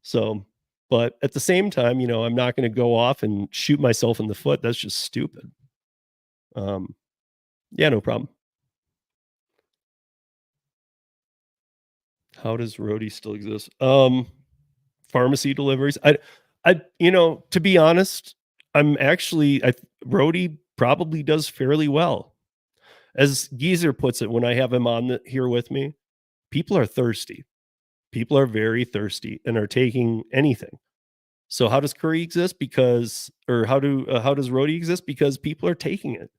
So, but at the same time, you know, I'm not going to go off and shoot myself in the foot. That's just stupid. Yeah, no problem. How does Roadie still exist? Pharmacy deliveries. You know, to be honest, Roadie probably does fairly well. As Geezer puts it, when I have him on here with me, people are thirsty. People are very thirsty and are taking anything. So how does Curry exist? How does Roadie exist? Because people are taking it,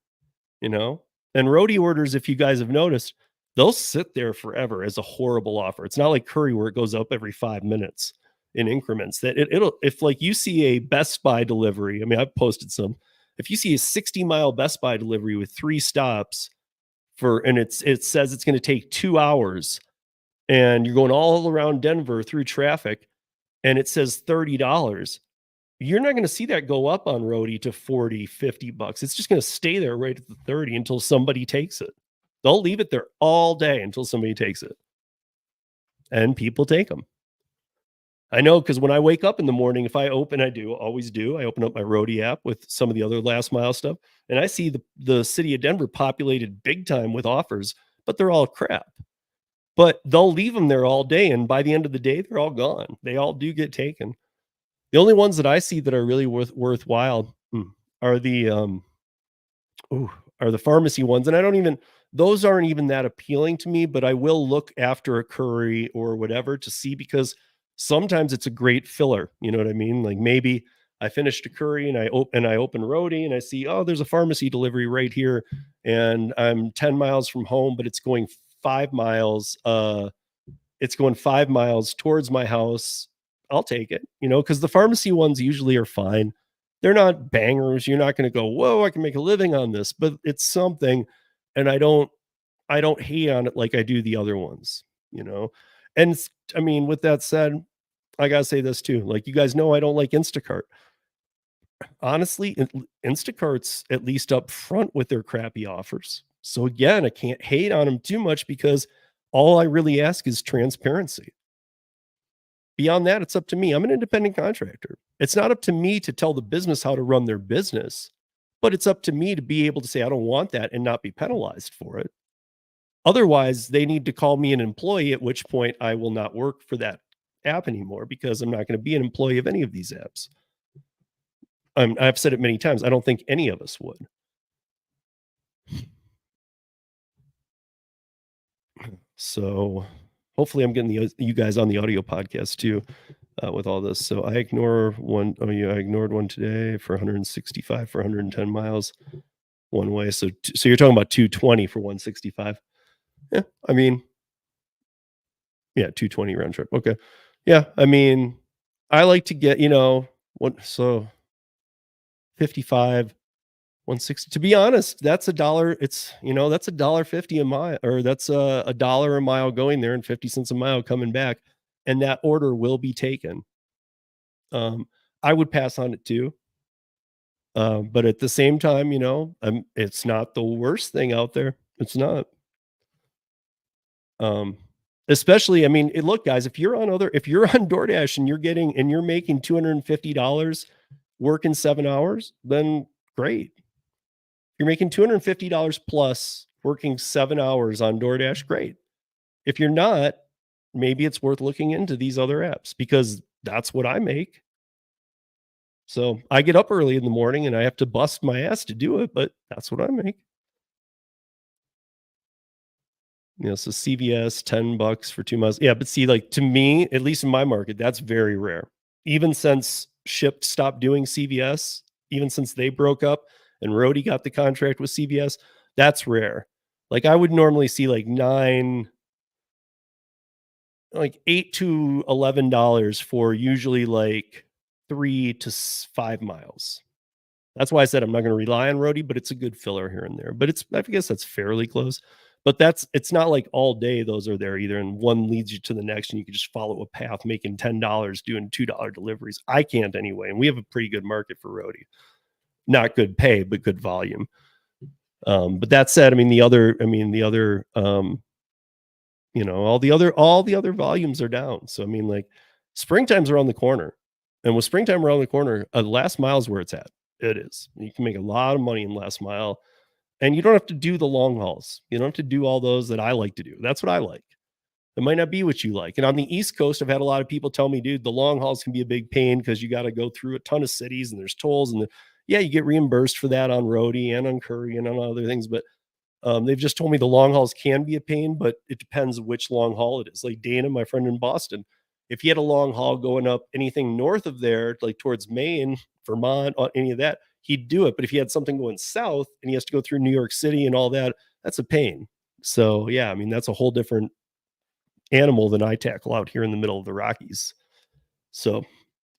you know? And Roadie orders, if you guys have noticed, they'll sit there forever as a horrible offer. It's not like Curry where it goes up every 5 minutes in increments. That if like you see a Best Buy delivery, I mean, I've posted some. If you see a 60-mile Best Buy delivery with 3 stops and it says it's going to take 2 hours, and you're going all around Denver through traffic, and it says $30, you're not going to see that go up on Roadie to 40, 50 bucks. It's just going to stay there right at the 30 until somebody takes it. They'll leave it there all day until somebody takes it. And people take them. I know, because when I wake up in the morning, I always do. I open up my Roadie app with some of the other last mile stuff, and I see the city of Denver populated big time with offers, but they're all crap. But they'll leave them there all day, and by the end of the day, they're all gone. They all do get taken. The only ones that I see that are really worthwhile are the pharmacy ones, and those aren't even that appealing to me. But I will look after a Curry or whatever to see, because sometimes it's a great filler. You know what I mean? Like maybe I finished a Curry and I open Roadie and I see, oh, there's a pharmacy delivery right here, and I'm 10 miles from home, but it's going 5 miles. It's going 5 miles towards my house. I'll take it, you know, because the pharmacy ones usually are fine. They're not bangers. You're not going to go, whoa, I can make a living on this, but it's something. And I don't hate on it like I do the other ones, you know? And I mean, with that said, I got to say this too. Like, you guys know, I don't like Instacart. Honestly, Instacart's at least up front with their crappy offers. So again, I can't hate on them too much, because all I really ask is transparency. Beyond that, it's up to me. I'm an independent contractor. It's not up to me to tell the business how to run their business, but it's up to me to be able to say, I don't want that, and not be penalized for it. Otherwise, they need to call me an employee, at which point I will not work for that app anymore, because I'm not going to be an employee of any of these apps. I've said it many times. I don't think any of us would. So hopefully I'm getting you guys on the audio podcast too, with all this. So I ignored one today for 165 for 110 miles one way. So you're talking about 220 for 165. Yeah, I mean, yeah, 220 round trip. Okay. Yeah, I mean, I like to get, 55, 160. To be honest, that's $1. That's $1.50 a mile, or that's $1 a mile going there and 50 cents a mile coming back, and that order will be taken. I would pass on it too. But at the same time, it's not the worst thing out there. It's not. Especially, I mean, look, guys, if you're on Doordash and you're making $250 working 7 hours, then great. You're making $250 plus working 7 hours on Doordash, great. If you're not, maybe it's worth looking into these other apps, because that's what I make. So I get up early in the morning and I have to bust my ass to do it, but that's what I make. So CVS, $10 for 2 miles. Yeah, but see, like, to me, at least in my market, that's very rare. Even since Shipt stopped doing CVS, even since they broke up and Roadie got the contract with CVS, that's rare. Like, I would normally see like $8 to $11 for usually like 3 to 5 miles. That's why I said I'm not going to rely on roadie, but it's a good filler here and there. But I guess that's fairly close. But it's not like all day those are there either, and one leads you to the next, and you can just follow a path, making $10 doing $2 deliveries. I can't anyway, and we have a pretty good market for roadie. Not good pay, but good volume. But that said, all the other volumes are down. So like springtime's around the corner, and with springtime around the corner, last mile is where it's at. It is. You can make a lot of money in last mile. And you don't have to do the long hauls. You don't have to do all those that I like to do. That's what I like. It might not be what you like. And on the East Coast, I've had a lot of people tell me, dude, the long hauls can be a big pain because you got to go through a ton of cities and there's tolls. And you get reimbursed for that on roadie and on Courier and on other things. But they've just told me the long hauls can be a pain, but it depends which long haul it is. Like Dana, my friend in Boston, if he had a long haul going up anything north of there, like towards Maine, Vermont, any of that, he'd do it. But if he had something going south and he has to go through New York City and all that, that's a pain. So that's a whole different animal than I tackle out here in the middle of the Rockies. So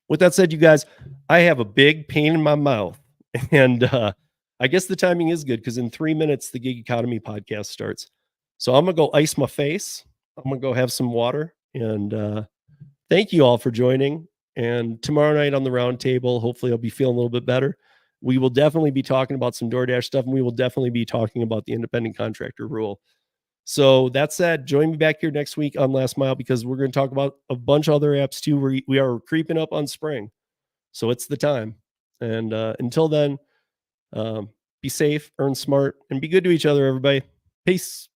with that said, you guys, I have a big pain in my mouth, and I guess the timing is good because in 3 minutes, the Gig Economy podcast starts. So I'm going to go ice my face. I'm going to go have some water, and thank you all for joining. And tomorrow night on the round table, hopefully I'll be feeling a little bit better. We will definitely be talking about some Doordash stuff, and we will definitely be talking about the independent contractor rule. So that said, join me back here next week on Last Mile, because we're going to talk about a bunch of other apps too. We are creeping up on spring. So it's the time. And until then, be safe, earn smart, and be good to each other, everybody. Peace.